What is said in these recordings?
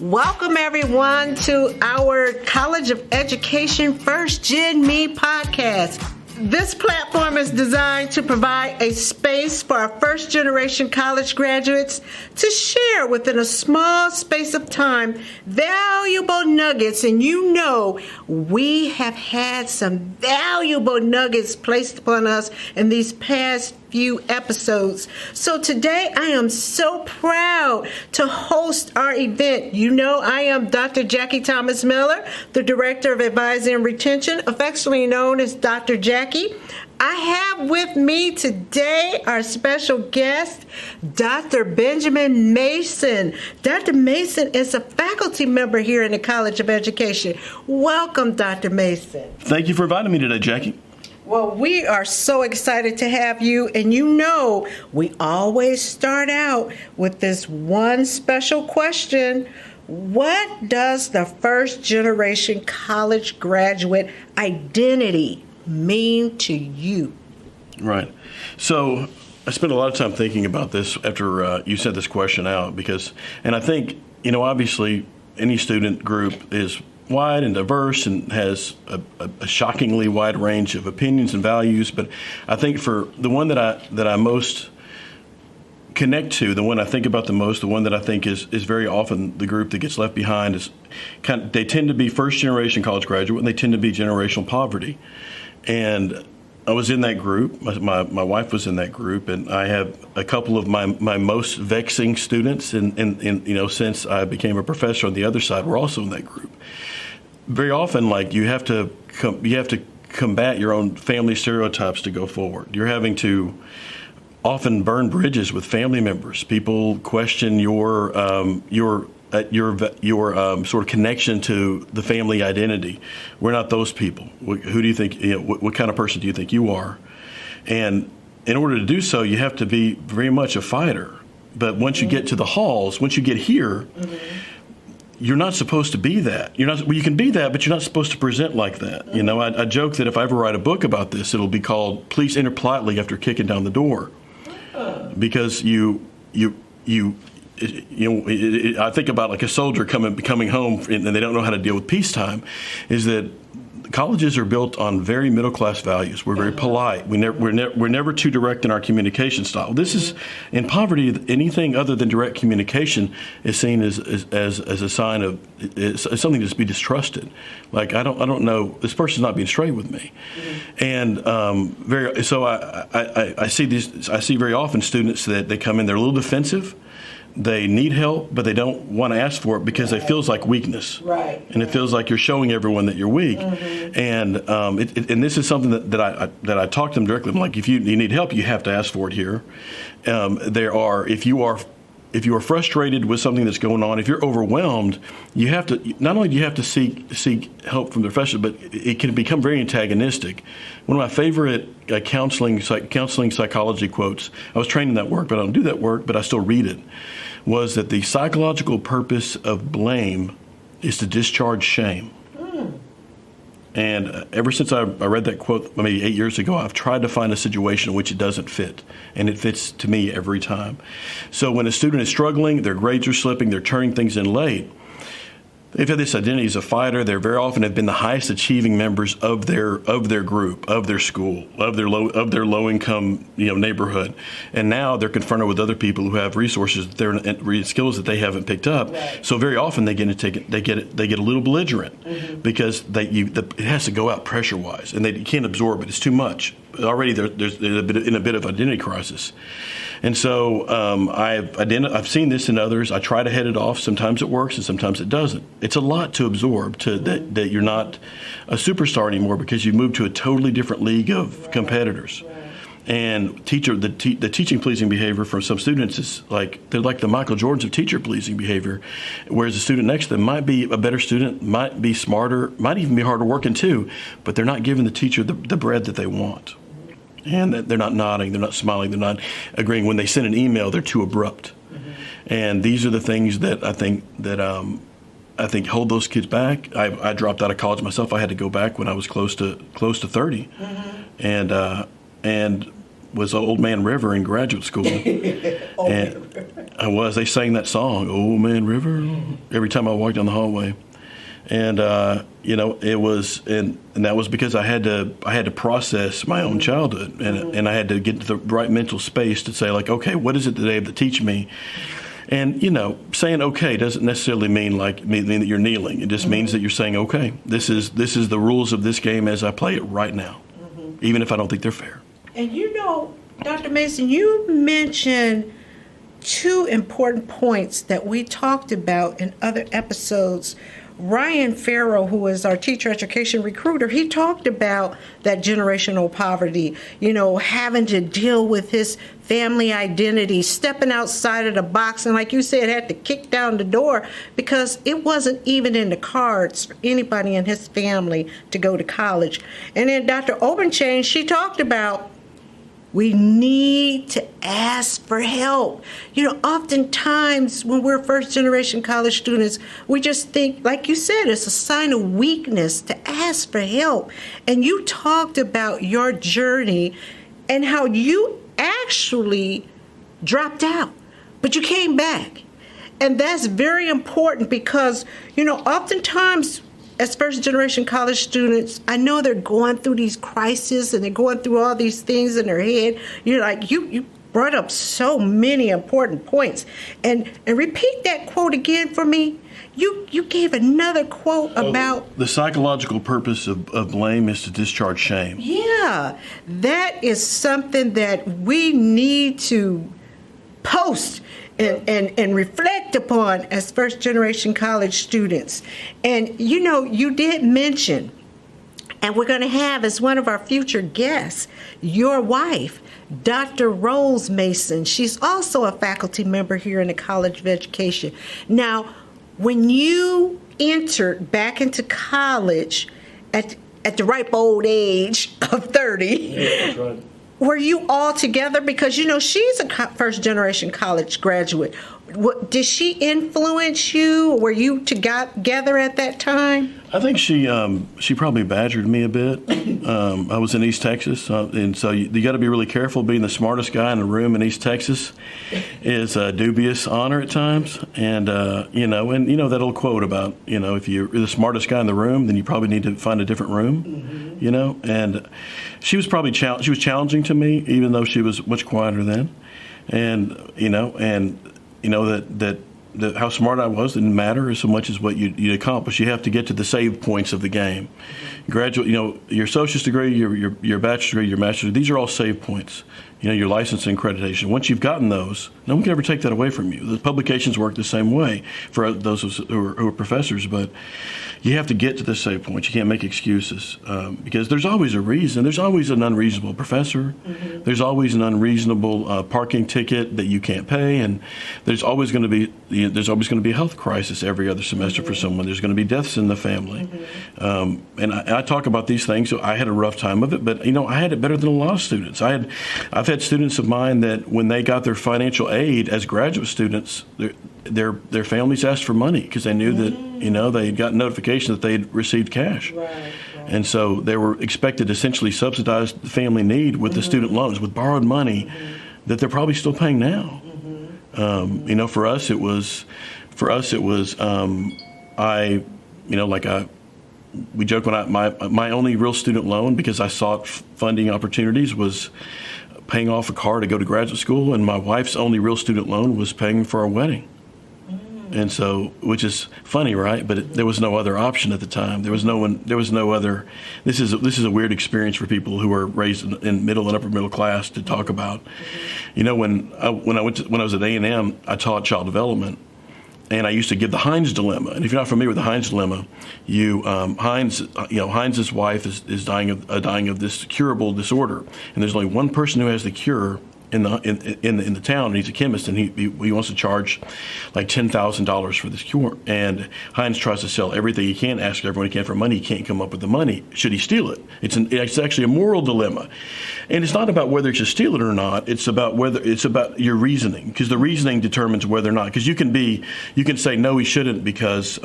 Welcome, everyone, to our College of Education FirstGenMe podcast. This platform is designed to provide a space for our first-generation college graduates to share within a small space of time valuable nuggets. And you know, we have had some valuable nuggets placed upon us in these past few episodes. So today I am so proud to host our event. You know, I am Dr. Jackie Thomas Miller, the Director of Advising and Retention, affectionately known as Dr. Jackie. I have with me today our special guest, Dr. Benjamin Mason. Dr. Mason is a faculty member here in the College of Education. Welcome, Dr. Mason. Thank you for inviting me today, Jackie. Well, we are so excited to have you, and you know we always start out with this one special question. What does the first generation college graduate identity mean to you? Right. So I spent a lot of time thinking about this after you sent this question out and I think, obviously any student group is wide and diverse and has a shockingly wide range of opinions and values. But I think for the one that I most connect to, the one I think about the most, the one that I think is very often the group that gets left behind is they tend to be first generation college graduate, and they tend to be generational poverty. And I was in that group. My wife was in that group, and I have a couple of my most vexing students, and since I became a professor on the other side, we're also in that group. Very often, you have to combat your own family stereotypes to go forward. You're having to often burn bridges with family members. People question your sort of connection to the family identity. We're not those people. Who do you think? What kind of person do you think you are? And in order to do so, you have to be very much a fighter. But once you get to the halls, once you get here, you're not supposed to be that. You can be that, but you're not supposed to present like that. I joke that if I ever write a book about this, it'll be called "Please Enter Politely After Kicking Down the Door," because I think about a soldier coming home and they don't know how to deal with peacetime. Is that colleges are built on very middle class values. We're very polite. We're never too direct in our communication style. This is in poverty. Anything other than direct communication is seen as a sign of something to be distrusted. I don't know, this person's not being straight with me. And I see very often students that they come in, they're a little defensive. They need help, but they don't want to ask for it because it feels like weakness. Right. And it feels like you're showing everyone that you're weak. And and this is something that I talk to them directly. I'm like, if you need help, you have to ask for it here. If you are frustrated with something that's going on, if you're overwhelmed, you have to not only do you have to seek help from the professional, but it can become very antagonistic. One of my favorite counseling psychology quotes, I was trained in that work, but I don't do that work, but I still read it, was that the psychological purpose of blame is to discharge shame. And ever since I read that quote maybe 8 years ago, I've tried to find a situation in which it doesn't fit. And it fits to me every time. So when a student is struggling, their grades are slipping, they're turning things in late, they've had this identity as a fighter. They very often have been the highest achieving members of their group, of their school, of their low income neighborhood, and now they're confronted with other people who have resources, skills that they haven't picked up. Right. So very often they get a little belligerent because it has to go out pressure wise, and they can't absorb it. It's too much. Already there's in a bit of identity crisis. And so I've seen this in others. I try to head it off. Sometimes it works and sometimes it doesn't. It's a lot to absorb that you're not a superstar anymore because you moved to a totally different league of competitors. And the teaching pleasing behavior from some students is they're like the Michael Jordans of teacher pleasing behavior, whereas the student next to them might be a better student, might be smarter, might even be harder working too, but they're not giving the teacher the bread that they want. And they're not nodding, they're not smiling, they're not agreeing. When they send an email, they're too abrupt. And these are the things that I think hold those kids back. I dropped out of college myself. I had to go back when I was close to 30, and was Old Man River in graduate school. And they sang that song, Old Man River, every time I walked down the hallway. And, it was, and that was because I had to process my own childhood, and I had to get to the right mental space to say, like, okay, what is it that they have to teach me? And, saying okay doesn't necessarily mean that you're kneeling. It just means that you're saying, okay, this is the rules of this game as I play it right now, even if I don't think they're fair. And Dr. Mason, you mentioned two important points that we talked about in other episodes. Ryan Farrow, who is our teacher education recruiter, he talked about that generational poverty, having to deal with his family identity, stepping outside of the box, and like you said, had to kick down the door because it wasn't even in the cards for anybody in his family to go to college. And then Dr. Obenchain, she talked about we need to ask for help. Oftentimes when we're first-generation college students, we just think, like you said, it's a sign of weakness to ask for help. And you talked about your journey and how you actually dropped out, but you came back. And that's very important because, oftentimes as first-generation college students, I know they're going through these crises and they're going through all these things in their head. You brought up so many important points. And repeat that quote again for me. You gave another quote about... The psychological purpose of blame is to discharge shame. Yeah, that is something that we need to post and reflect upon as first-generation college students. And, you did mention, and we're going to have as one of our future guests, your wife, Dr. Rose Mason. She's also a faculty member here in the College of Education. Now, when you entered back into college at the ripe old age of 30, yeah, that's right. Were you all together? Because, she's a first-generation college graduate. Did she influence you? Were you together at that time? I think she probably badgered me a bit. I was in East Texas, and so you got to be really careful. Being the smartest guy in the room in East Texas is a dubious honor at times. And, that old quote about, if you're the smartest guy in the room, then you probably need to find a different room, And she was probably she was challenging to me, even though she was much quieter then. And, that how smart I was didn't matter so much as what you accomplish. You have to get to the save points of the game. Graduate, your associate's degree, your bachelor's degree, your master's degree, these are all save points. Your license and accreditation. Once you've gotten those, no one can ever take that away from you. The publications work the same way for those who are professors, but you have to get to the save points. You can't make excuses because there's always a reason. There's always an unreasonable professor. Mm-hmm. There's always an unreasonable parking ticket that you can't pay, and there's always going to be a health crisis every other semester for someone. There's going to be deaths in the family, and I talk about these things. So I had a rough time of it, but I had it better than a lot of students. I've had students of mine that when they got their financial aid as graduate students, their families asked for money because they knew that they had gotten notification that they had received cash. Right. And so they were expected to essentially subsidize the family need with the student loans, with borrowed money that they're probably still paying now. For us it was we joke when my only real student loan, because I sought funding opportunities, was paying off a car to go to graduate school, and my wife's only real student loan was paying for our wedding. And so, which is funny, right? But there was no other option at the time. There was no other. This is a weird experience for people who are raised in middle and upper middle class to talk about. When I was at A&M, I taught child development, and I used to give the Heinz dilemma. And if you're not familiar with the Heinz dilemma, Heinz's wife is dying of this curable disorder, and there's only one person who has the cure in the town, and he's a chemist, and he wants to charge like $10,000 for this cure. And Heinz tries to sell everything he can, ask everyone he can for money. He can't come up with the money. Should he steal it? It's actually a moral dilemma, and it's not about whether you should steal it or not. It's about your reasoning, because the reasoning determines whether or not. Because you can say no, he shouldn't because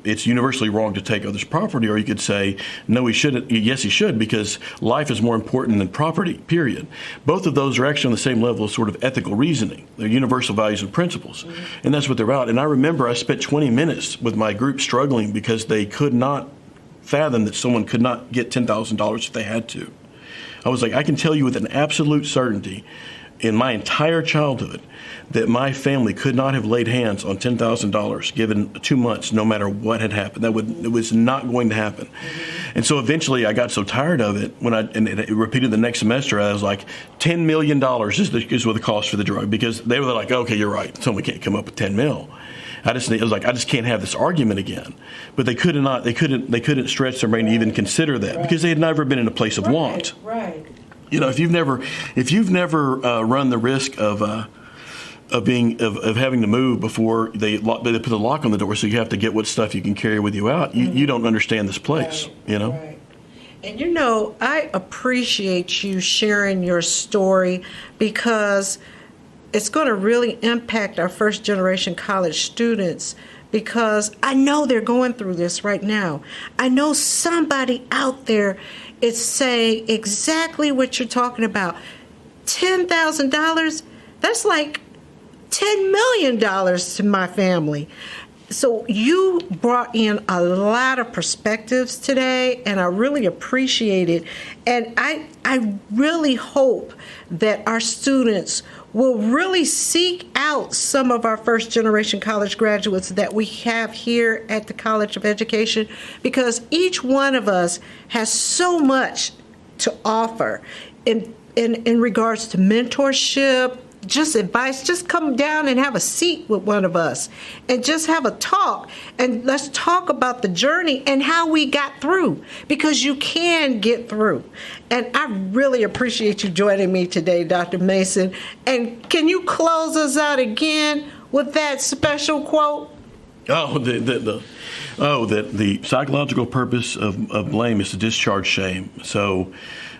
it's universally wrong to take others' property, or you could say no, he shouldn't. Yes, he should, because life is more important than property. Period. Both of those are actually on the same level of sort of ethical reasoning. They're universal values and principles. Mm-hmm. And that's what they're about. And I remember I spent 20 minutes with my group struggling because they could not fathom that someone could not get $10,000 if they had to. I was like, I can tell you with an absolute certainty in my entire childhood that my family could not have laid hands on $10,000 given 2 months, no matter what had happened. It was not going to happen. Mm-hmm. And so eventually I got so tired of it and it repeated the next semester. I was like, $10 million is what the cost for the drug, because they were like, okay, you're right. Someone can't come up with 10 mil. I just can't have this argument again. But they couldn't stretch their brain to even consider that, because they had never been in a place of want. Right. You know, if you've never run the risk of having to move before they put the lock on the door, so you have to get what stuff you can carry with you out, you don't understand this place. Right, you know. Right. And you know, I appreciate you sharing your story, because it's going to really impact our first generation college students, because I know they're going through this right now. I know somebody out there is saying exactly what you're talking about. $10,000, that's like $10 million to my family. So you brought in a lot of perspectives today, and I really appreciate it. And I really hope that our students will really seek out some of our first generation college graduates that we have here at the College of Education, because each one of us has so much to offer in regards to mentorship, just advice. Just come down and have a seat with one of us and just have a talk, and let's talk about the journey and how we got through, because you can get through. And I really appreciate you joining me today, Dr. Mason. And can you close us out again with that special quote? That the psychological purpose of blame is to discharge shame. So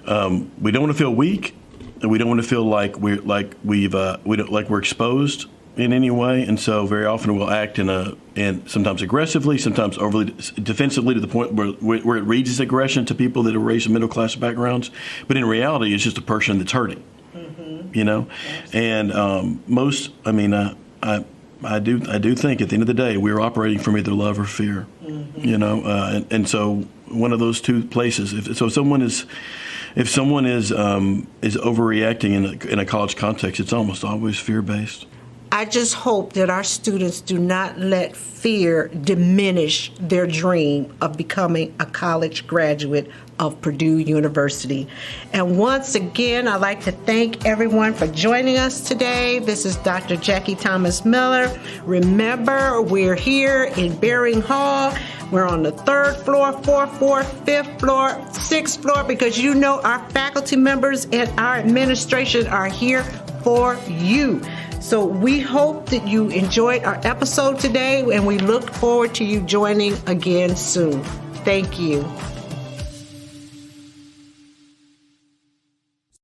we don't want to feel weak. We don't want to feel like we're exposed in any way, and so very often we'll act and sometimes aggressively, sometimes overly defensively, to the point where it reads as aggression to people that are raised in middle class backgrounds. But in reality, it's just a person that's hurting. Mm-hmm. You know, and I do think at the end of the day we're operating from either love or fear. Mm-hmm. You know, and so one of those two places. If someone is overreacting in a college context, it's almost always fear-based. I just hope that our students do not let fear diminish their dream of becoming a college graduate of Purdue University. And once again, I'd like to thank everyone for joining us today. This is Dr. Jackie Thomas Miller. Remember, we're here in Bering Hall. We're on the 3rd floor, 4th floor, 5th floor, 6th floor, because you know our faculty members and our administration are here for you. So we hope that you enjoyed our episode today, and we look forward to you joining again soon. Thank you.